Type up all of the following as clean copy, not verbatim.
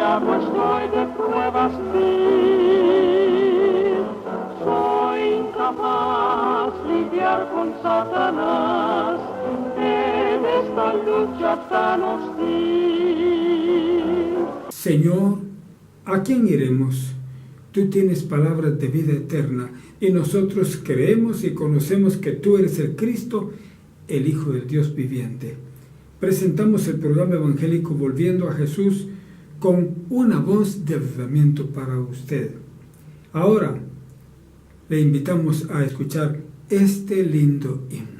rodeado estoy de pruebas mil. Soy incapaz lidiar con Satanás en esta lucha tan hostil. Señor, ¿a quién iremos? Tú tienes palabras de vida eterna y nosotros creemos y conocemos que tú eres el Cristo, el Hijo del Dios viviente. Presentamos el programa evangélico Volviendo a Jesús con una voz de avivamiento para usted. Ahora le invitamos a escuchar este lindo himno.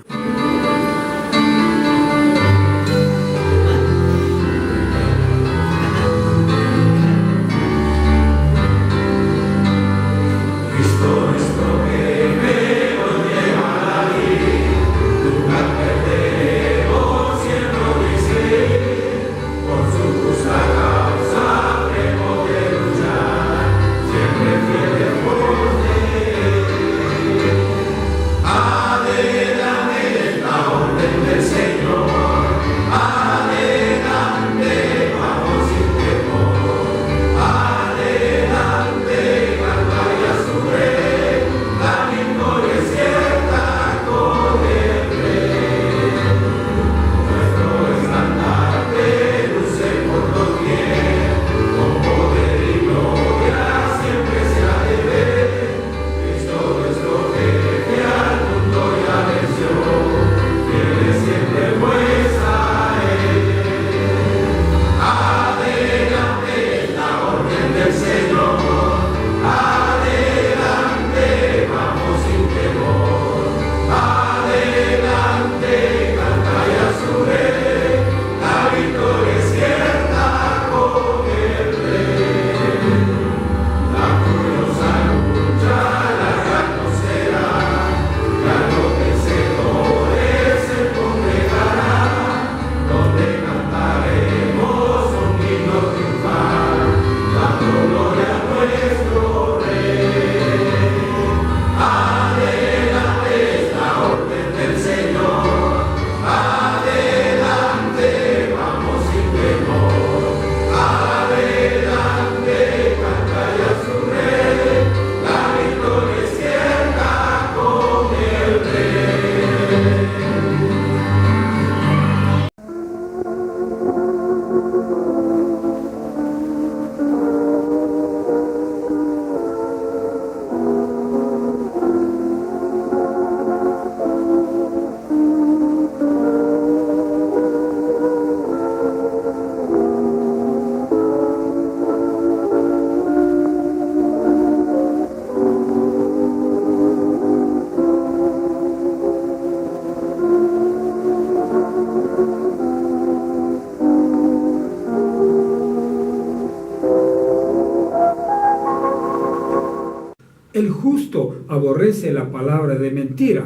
El justo aborrece la palabra de mentira,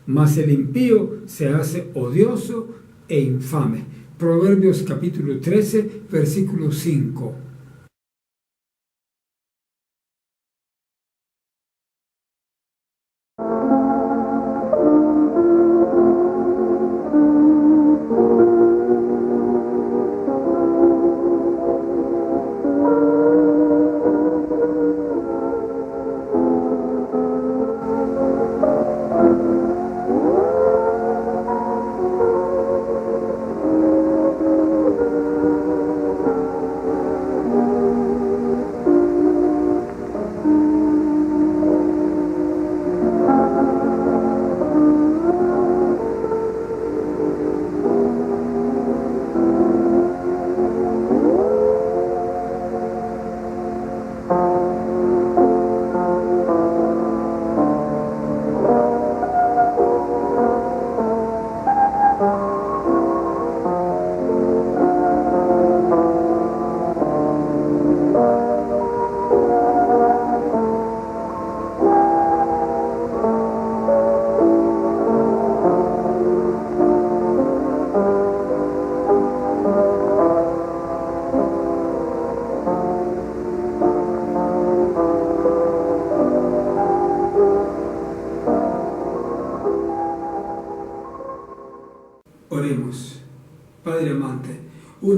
mas el impío se hace odioso e infame. Proverbios capítulo 13, versículo 5.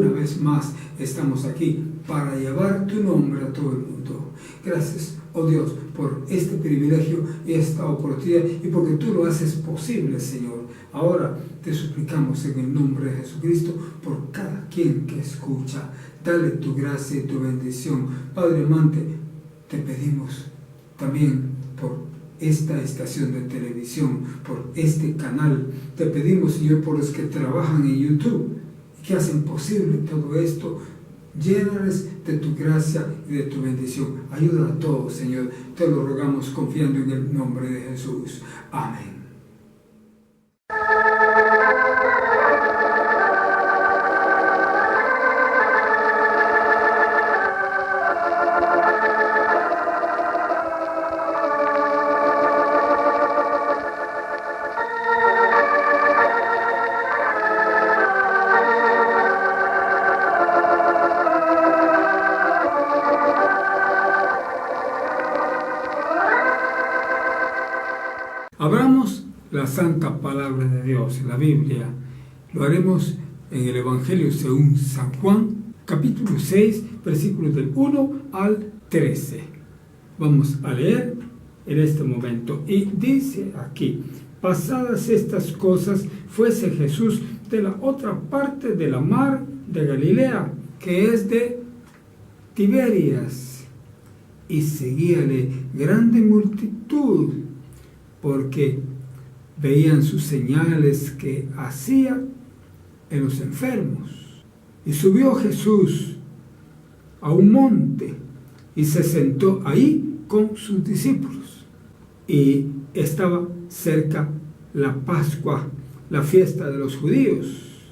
una vez más estamos aquí para llevar tu nombre a todo el mundo. Gracias, oh Dios, por este privilegio y esta oportunidad y porque tú lo haces posible, Señor. Ahora te suplicamos en el nombre de Jesucristo por cada quien que escucha. Dale tu gracia y tu bendición. Padre amante, te pedimos también por esta estación de televisión, por este canal. Te pedimos, Señor, por los que trabajan en YouTube y que hacen posible todo esto. Llénales de tu gracia y de tu bendición. Ayuda a todos, Señor. Te lo rogamos confiando en el nombre de Jesús. Amén. Abramos la santa palabra de Dios, la Biblia. Lo haremos en el Evangelio según San Juan, capítulo 6, versículos del 1 al 13. Vamos a leer en este momento. Y dice aquí: pasadas estas cosas, fuese Jesús de la otra parte de la mar de Galilea, que es de Tiberias, y seguíale grande multitud, porque veían sus señales que hacía en los enfermos. Y subió Jesús a un monte y se sentó ahí con sus discípulos. Y estaba cerca la Pascua, la fiesta de los judíos.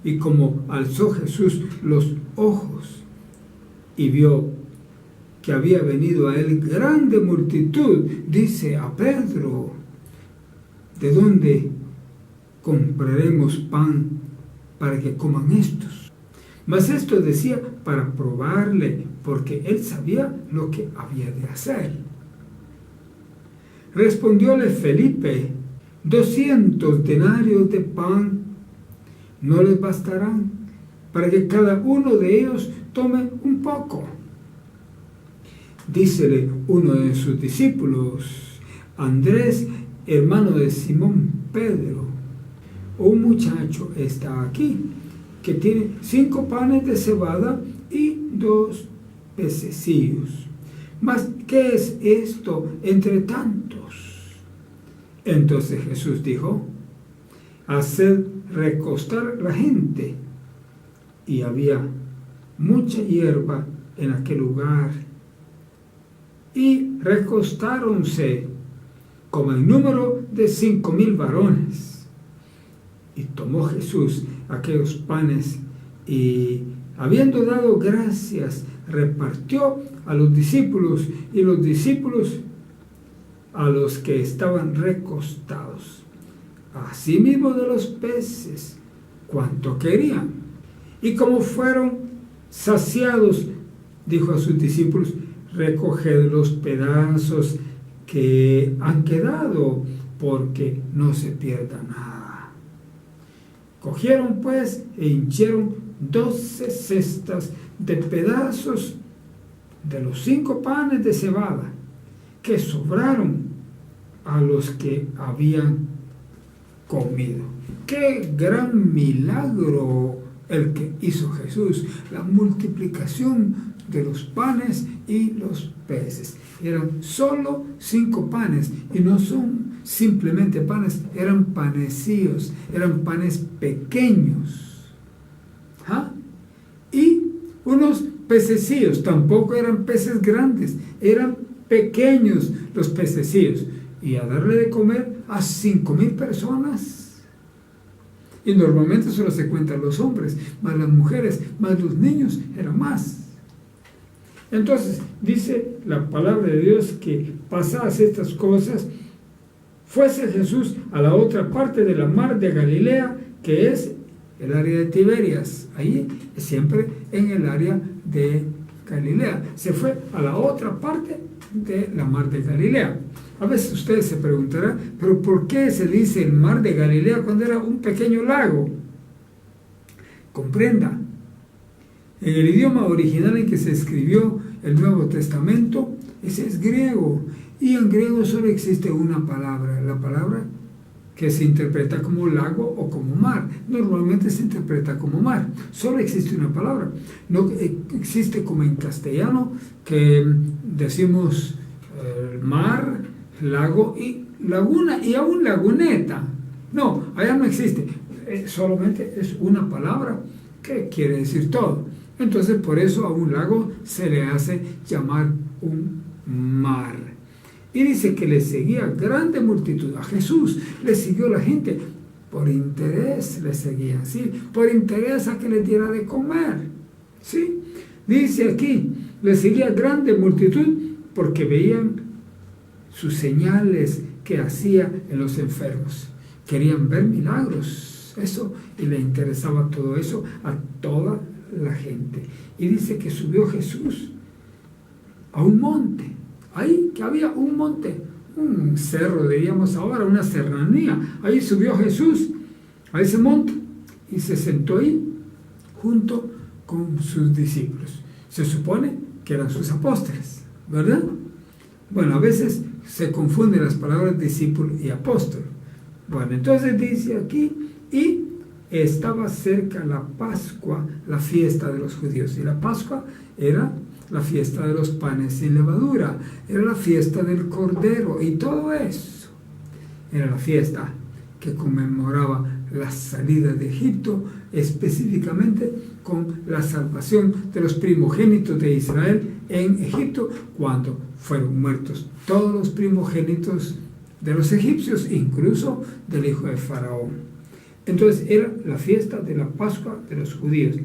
Y como alzó Jesús los ojos y vio que había venido a él grande multitud, dice a Pedro: ¿de dónde compraremos pan para que coman estos? Mas esto decía para probarle, porque él sabía lo que había de hacer. Respondióle Felipe: 200 denarios de pan no les bastarán para que cada uno de ellos tome un poco. Dícele uno de sus discípulos, Andrés, hermano de Simón Pedro: un muchacho está aquí que tiene 5 panes de cebada y 2 pececillos. Mas, ¿qué es esto entre tantos? Entonces Jesús dijo: haced recostar la gente. Y había mucha hierba en aquel lugar. Y recostáronse como el número de 5,000 varones. Y tomó Jesús aquellos panes y, habiendo dado gracias, repartió a los discípulos, y los discípulos a los que estaban recostados. Asimismo de los peces, cuanto querían. Y como fueron saciados, dijo a sus discípulos: recoged los pedazos que han quedado, porque no se pierda nada. Cogieron pues e hinchieron 12 cestas de pedazos de los 5 panes de cebada que sobraron a los que habían comido. ¡Qué gran milagro el que hizo Jesús! La multiplicación de los panes y los peces. Eran solo 5 panes, y no son simplemente panes, eran panecillos, eran panes pequeños. Y unos pececillos, tampoco eran peces grandes, eran pequeños los pececillos. Y a darle de comer a 5,000 personas. Y normalmente solo se cuentan los hombres, más las mujeres, más los niños, era más. Entonces, dice la palabra de Dios que pasadas estas cosas, fuese Jesús a la otra parte de la mar de Galilea, que es el área de Tiberias. Ahí, siempre en el área de Galilea. Se fue a la otra parte de la mar de Galilea. A veces ustedes se preguntarán, ¿pero por qué se dice el mar de Galilea cuando era un pequeño lago? Comprenda, En el idioma original en que se escribió el Nuevo Testamento, ese es griego. Y en griego solo existe una palabra, la palabra que se interpreta como lago o como mar. Normalmente se interpreta como mar. Solo existe una palabra. No existe como en castellano, que decimos mar, lago y laguna y aún laguneta. No, allá no existe. Solamente es una palabra que quiere decir todo. Entonces por eso a un lago se le hace llamar un mar. Y dice que le seguía grande multitud. A Jesús le siguió la gente. Por interés le seguían, ¿sí? Por interés a que le diera de comer, ¿sí? Dice aquí, le seguía grande multitud porque veían sus señales que hacía en los enfermos. Querían ver milagros, eso, y le interesaba todo eso a toda la gente. Y dice que subió Jesús a un monte. Ahí que había un monte, un cerro, diríamos ahora, una serranía. Ahí subió Jesús a ese monte y se sentó ahí junto con sus discípulos. Se supone que eran sus apóstoles, ¿verdad? Bueno, a veces se confunden las palabras discípulo y apóstol. Bueno, entonces dice aquí, y estaba cerca la Pascua, la fiesta de los judíos. Y la Pascua era la fiesta de los panes sin levadura, era la fiesta del Cordero, y todo eso era la fiesta que conmemoraba la salida de Egipto, específicamente con la salvación de los primogénitos de Israel en Egipto, cuando fueron muertos todos los primogénitos de los egipcios, incluso del hijo de Faraón. Entonces era la fiesta de la Pascua de los judíos.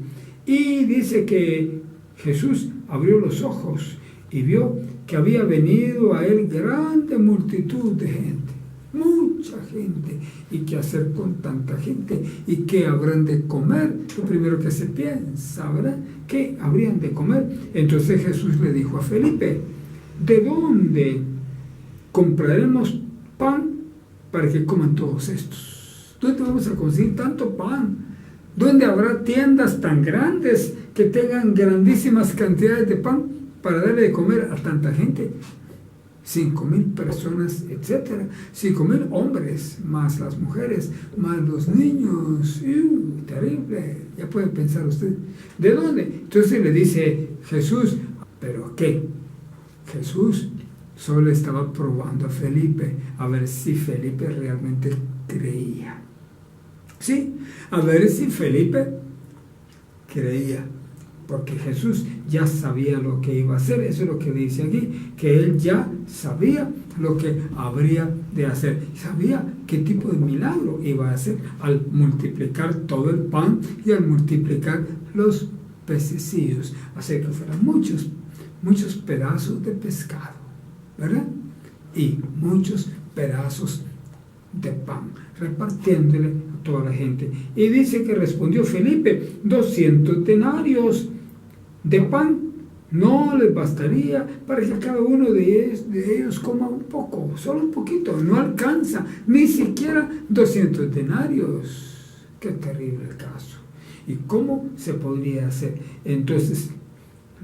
Y dice que Jesús abrió los ojos y vio que había venido a él grande multitud de gente, mucha gente. ¿Y qué hacer con tanta gente? ¿Y qué habrán de comer? Lo primero que se piensa, ¿verdad? ¿Qué habrían de comer? Entonces Jesús le dijo a Felipe, ¿de dónde compraremos pan para que coman todos estos? ¿Dónde vamos a conseguir tanto pan? ¿Dónde habrá tiendas tan grandes que tengan grandísimas cantidades de pan para darle de comer a tanta gente? 5,000 personas, etcétera. 5,000 hombres, más las mujeres, más los niños. Terrible. Ya puede pensar usted. ¿De dónde? Entonces le dice Jesús, ¿pero qué? Jesús solo estaba probando a Felipe, a ver si Felipe realmente creía. Sí, a ver si Felipe creía, porque Jesús ya sabía lo que iba a hacer. Eso es lo que dice aquí, que él ya sabía lo que habría de hacer, sabía qué tipo de milagro iba a hacer al multiplicar todo el pan y al multiplicar los pececillos, hacer que fueran muchos pedazos de pescado, ¿verdad? Y muchos pedazos de pan, repartiéndole a toda la gente. Y dice que respondió Felipe, 200 denarios de pan no les bastaría para que cada uno de ellos coma un poco, solo un poquito, no alcanza, ni siquiera 200 denarios. Qué terrible el caso. ¿Y cómo se podría hacer? Entonces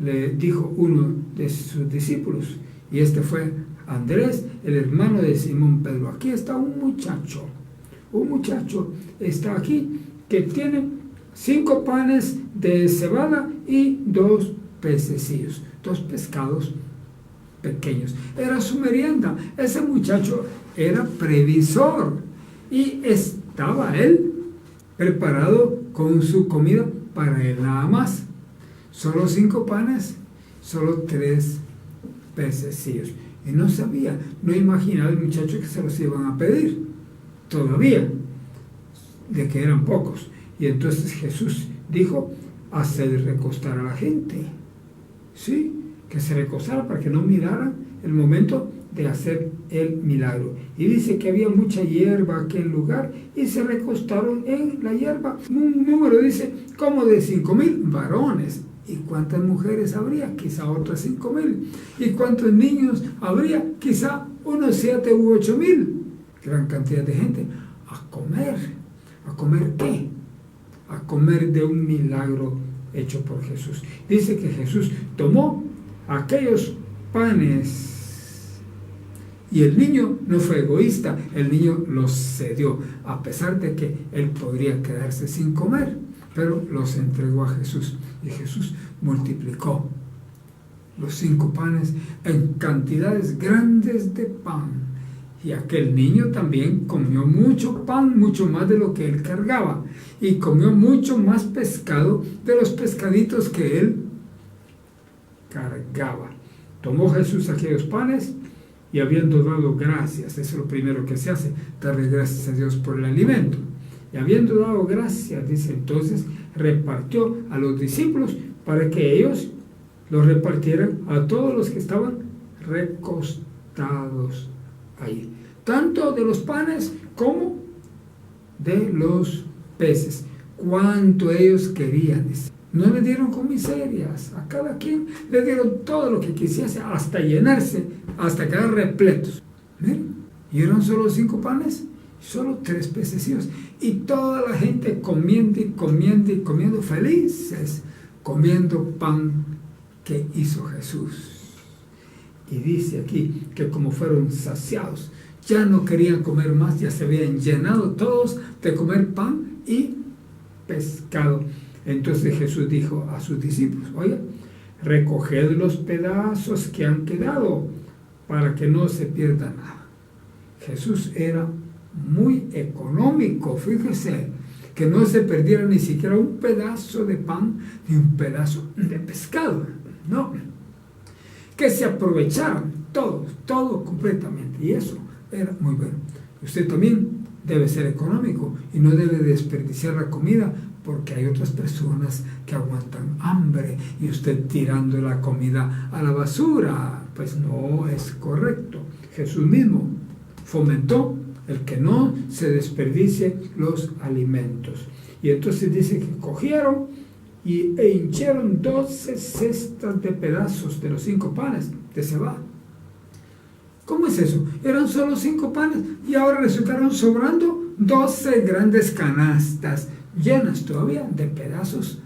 le dijo uno de sus discípulos, y este fue Andrés, el hermano de Simón Pedro. Aquí está un muchacho está aquí que tiene 5 panes de cebada y 2 pececillos, 2 pescados pequeños. Era su merienda. Ese muchacho era previsor y estaba él preparado con su comida para él nada más. Solo 5 panes, solo 3 pececillos. Y no sabía, no imaginaba el muchacho que se los iban a pedir todavía, de que eran pocos. Y entonces Jesús dijo, hacer recostar a la gente, ¿sí? Que se recostara para que no miraran el momento de hacer el milagro. Y dice que había mucha hierba en aquel lugar y se recostaron en la hierba. Un número dice como de 5,000 varones. ¿Y cuántas mujeres habría? Quizá otras 5,000. ¿Y cuántos niños habría? Quizá unos 7 u 8,000. Gran cantidad de gente. ¿A comer? ¿A comer qué? A comer de un milagro hecho por Jesús. Dice que Jesús tomó aquellos panes y el niño no fue egoísta, el niño los cedió, a pesar de que él podría quedarse sin comer, pero los entregó a Jesús y Jesús multiplicó los 5 panes en cantidades grandes de pan. Y aquel niño también comió mucho pan, mucho más de lo que él cargaba, y comió mucho más pescado de los pescaditos que él cargaba. Tomó Jesús aquellos panes y habiendo dado gracias, eso es lo primero que se hace, darle gracias a Dios por el alimento. Y habiendo dado gracias, dice entonces, repartió a los discípulos para que ellos lo repartieran a todos los que estaban recostados ahí, tanto de los panes como de los peces, cuanto ellos querían. No le dieron con miserias, a cada quien le dieron todo lo que quisiese, hasta llenarse, hasta quedar repletos. ¿Miren? Y eran solo 5 panes, solo 3 pececillos, y toda la gente comiendo y comiendo y comiendo, felices, comiendo pan que hizo Jesús. Y dice aquí que como fueron saciados, ya no querían comer más, ya se habían llenado todos de comer pan y pescado. Entonces Jesús dijo a sus discípulos, oye, recoged los pedazos que han quedado para que no se pierda nada. Jesús era muy económico, fíjese, que no se perdiera ni siquiera un pedazo de pan ni un pedazo de pescado, no, que se aprovecharan todo completamente, y eso era muy bueno. Usted también debe ser económico y no debe desperdiciar la comida, porque hay otras personas que aguantan hambre y usted tirando la comida a la basura, pues no es correcto. Jesús mismo fomentó el que no se desperdicie los alimentos. Y entonces dice que cogieron e hincharon 12 cestas de pedazos de los 5 panes de cebada. ¿Cómo es eso? Eran solo 5 panes y ahora resultaron sobrando 12 grandes canastas llenas todavía de pedazos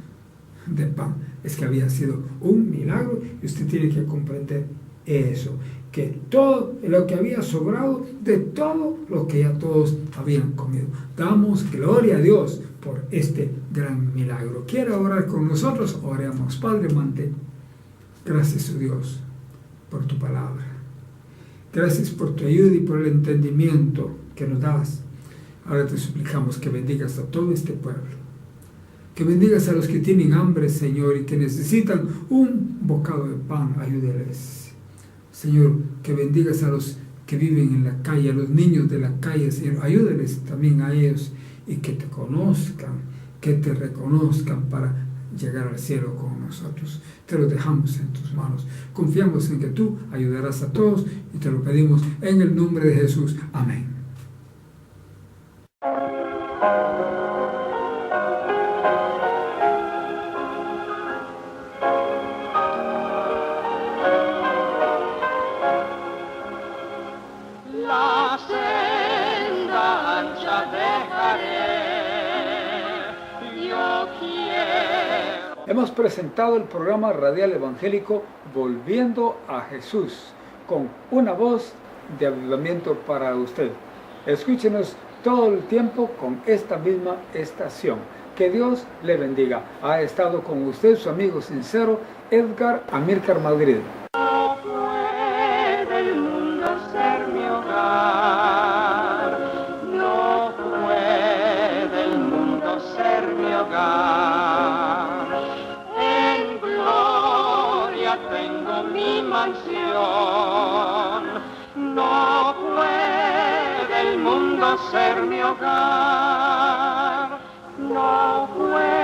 de pan. Es que había sido un milagro y usted tiene que comprender eso, que todo lo que había sobrado de todo lo que ya todos habían comido. Damos gloria a Dios por este gran milagro. ¿Quiere orar con nosotros? Oremos. Padre amante, gracias a Dios por tu palabra. Gracias por tu ayuda y por el entendimiento que nos das. Ahora te suplicamos que bendigas a todo este pueblo, que bendigas a los que tienen hambre, Señor, y que necesitan un bocado de pan, ayúdeles. Señor, que bendigas a los que viven en la calle, a los niños de la calle, Señor, ayúdeles también a ellos, y que te conozcan, que te reconozcan para llegar al cielo con nosotros. Te lo dejamos en tus manos. Confiamos en que tú ayudarás a todos y te lo pedimos en el nombre de Jesús. Amén. La senda ancha dejaré, yo quiero. Hemos presentado el programa radial evangélico Volviendo a Jesús, con una voz de avivamiento para usted. Escúchenos todo el tiempo con esta misma estación. Que Dios le bendiga. Ha estado con usted su amigo sincero, Edgar Amílcar Madrid. No puede el mundo ser mi hogar, no puede el mundo ser mi hogar. En gloria tengo mi mansión, no puede el mundo ser mi hogar, no puede